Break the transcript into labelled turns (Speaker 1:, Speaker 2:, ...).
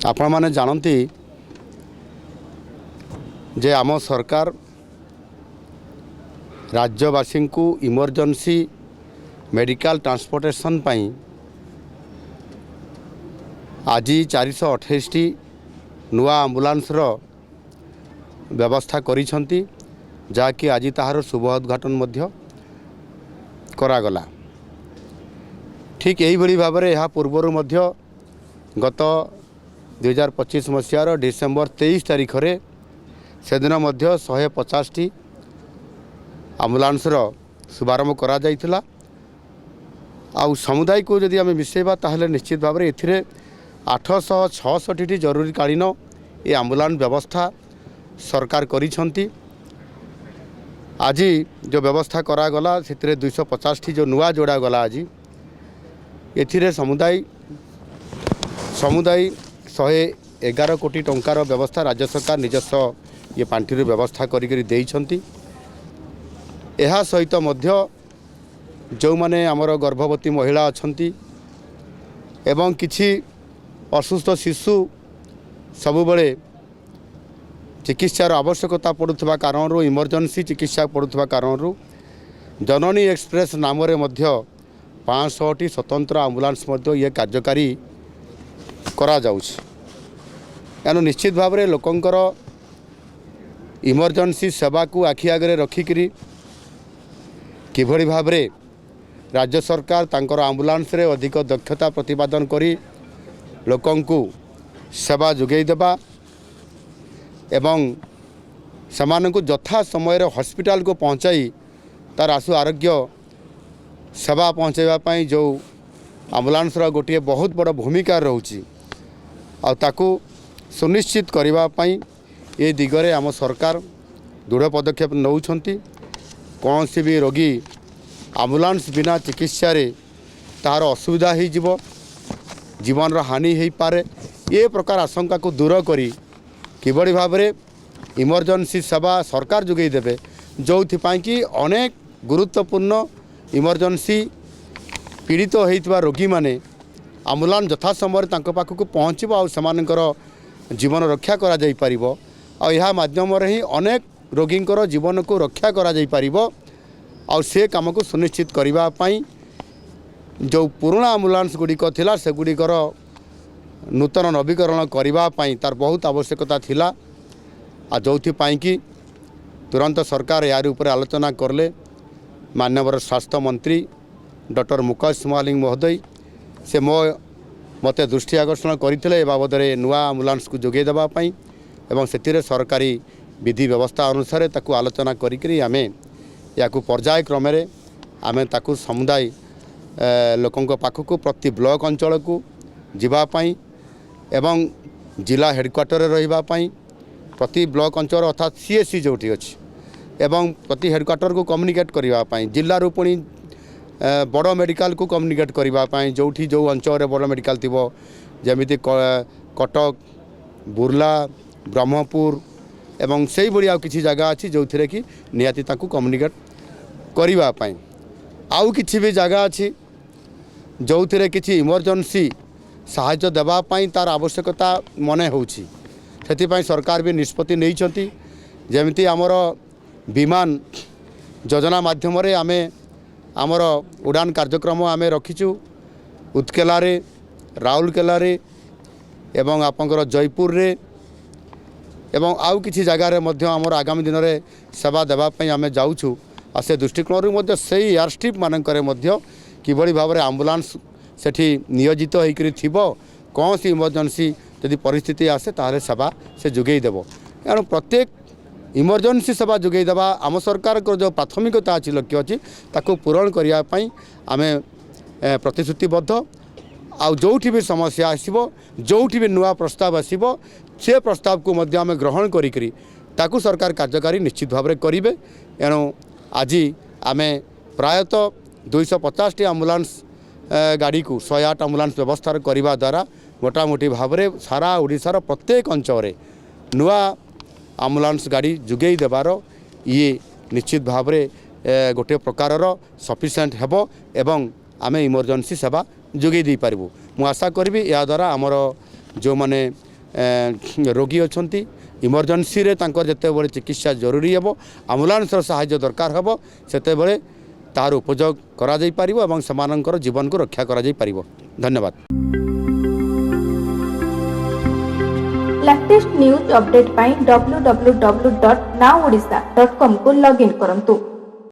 Speaker 1: आपण माने जानती जे आम सरकार राज्यवासी को इमरजेंसी मेडिकल ट्रांसपोर्टेशन पाई आज 428 नुआ आम्बुलांस व्यवस्था करिसेंती जाकि आज ताहार शुभ उद्घाटन करागला। ठीक यही भली भाव में यह पूर्वर गत 2025 मसीहार डिसेम्बर 23 तारीख रे से दिन 150 आम्बुलांस शुभारंभ करा जाइथिला। आउ समुदाय को जदि आम मिसेबा ताहले निश्चित भाव में एथिरे 866 जरूरीकालीन ये आम्बुलांस व्यवस्था सरकार करिसेंती। आज जो व्यवस्था करागला से 250 जो नुआ जोड़ा गला आज एथिरे समुदाय 111 कोटी टंकार व्यवस्था राज्य सरकार निजस्व ये पांठि व्यवस्था करी देइछंती। एहा सहित मध्य जो माने आमर गर्भवती महिला अछंती एवं किछि असुस्थ शिशु सबुबले चिकित्सार आवश्यकता पड़ुवा कारण इमरजेंसी चिकित्सा पड़ुवा कारण जननी एक्सप्रेस नाम 500टी स्वतंत्र आम्बुलांस ये कार्यकारी करा जाउछ। एनु निश्चित भाव में लोकंकर इमरजेंसी सेवा को आखि आगे रखिकी किभली भाव में राज्य सरकार तांकर आम्बुलांस रे अधिक दक्षता प्रतिपादन करी लोकंकु सेवा जोगई देबा एवं सेमानंकु यथा समय हॉस्पिटल को पहुंचाई तार आशु आरोग्य सेवा पहुंचाइबा पई जो आम्बुलांस रा गोटे बहुत बड़ भूमिका रहउची आ ताकू सुनिश्चित करबा पई ए दिगरे आम सरकार दृढ़ पदक्षेप नौछंती। कौन सी भी रोगी आम्बुलांस बिना चिकित्सा रे तार असुविधा हो जीव जीवन रा हानि हो पारे ये प्रकार आशंका को दूर करी किभली भाव में इमरजेंसी सेवा सरकार जोगई देबे जो कि अनेक गुरुत्वपूर्ण इमरजेंसी पीड़ित होइतबा रोगी माने आम्बुलांस यथा समय तांको पाखक पहुँचब आ सेमानकर जीवन रक्षा करा जाई परिबो आ यह माध्यम ही अनेक रोगींकर जीवन को रक्षा करा जाई परिबो आ से काम को सुनिश्चित करबा पई जो पुराना आम्बुलांस गुड़िक थिला से गुड़िकर नूतन नवीकरण करबा पई तार बहुत आवश्यकता थिला आ जोथि पई कि तुरंत सरकार यार ऊपर आलोचना करले। माननीय स्वास्थ्य मंत्री डॉक्टर मुकेश मालिंग महोदय से मते दृष्टि आकर्षण करते बाबद नुआ आम्बुलांस को जोगे देबा पई एवं से सरकारी विधि व्यवस्था अनुसार ताकू आलोचना करी आमे याकू पर्याय क्रम आमे ताकू समुदाय लोकंक पाखक प्रति ब्लॉक अंचल को जीवाई एवं जिला हेडक्वार्टर रहिबा पई प्रति ब्लॉक अंचल अर्थात सीएससी जोटी अच्छी एवं प्रति हेडक्वार्टर को कम्युनिकेट करने जिला रू पुणी बड़ मेडिकल को कम्युनिकेट करने जो जो अंचल बड़ मेडिकल थी जमीती कटक बुर्ला ब्रह्मपुर एवं से भाई आउ किसी जगह अच्छी जो थे कि निहाती ताकू कम्युनिकेट करने आउ किसी भी जगह अच्छी जो थे कि इमरजेंसी साहाय्य देवाई तार आवश्यकता मने होची से सरकार भी निष्पत्ति नहीं जमीती आमर विमान योजना माध्यम आमे आमर उड़ान कार्यक्रम आमे रखीचु उत्केला रे राउरकेला रे एवं आपंकर जयपुर रे एवं आउ किसी जगार आमर आगामी दिन में सेवा देवाई आमे जाऊँ आ से दृष्टिकोण से एयर स्ट्रिप मानकर किभली भाव में आम्बुलांस सेठी नियोजित होकर थिबो कौन सी इमरजेंसी यदि परिस्थिति आसे ताहले सेवा से जोगई देव। एणु प्रत्येक इमरजेंसी सेवा जोगई देवा आम सरकार को जो प्राथमिकता अच्छी लक्ष्य अच्छी ताको पूरण करने आम प्रतिश्रुतिबद्ध आ जोठी भी समस्या आसो जोठी भी नुआ प्रस्ताव आसो से प्रस्ताव को आम ग्रहण करी ताकू सरकार कार्यकारी निश्चित भाव में करेंगे। एणु आज आम प्रायतः 250 आम्बुलांस गाड़ी को 108 आम्बुलांस व्यवस्था करने द्वारा मोटामोटी भाव में सारा ओडिशार प्रत्येक अंचल नुआ आम्बुलांस गाड़ी जोगई देवार ये निश्चित भाव में गोटे प्रकार सफिशिएंट हेबो एवं आमे इमरजेंसी सेवा जोगई दे पारिबु। मु आशा करबी या द्वारा आमर जो माने ରୋଗୀ ଅଛନ୍ତି ଇମର୍ଜେନ୍ସିରେ ତାଙ୍କର ଯେତେବେଳେ ଚିକିତ୍ସା ଜରୁରୀ ହେବ ଆମ୍ବୁଲାନ୍ସର ସାହାଯ୍ୟ ଦରକାର ହେବ ସେତେବେଳେ ତାର ଉପଯୋଗ କରାଯାଇପାରିବ ଏବଂ ସେମାନଙ୍କର ଜୀବନକୁ ରକ୍ଷା କରାଯାଇପାରିବ। ଧନ୍ୟବାଦ।
Speaker 2: लेटेस्ट न्यूज अपडेट पाई www.nowodisha.com को लॉगिन करंतु।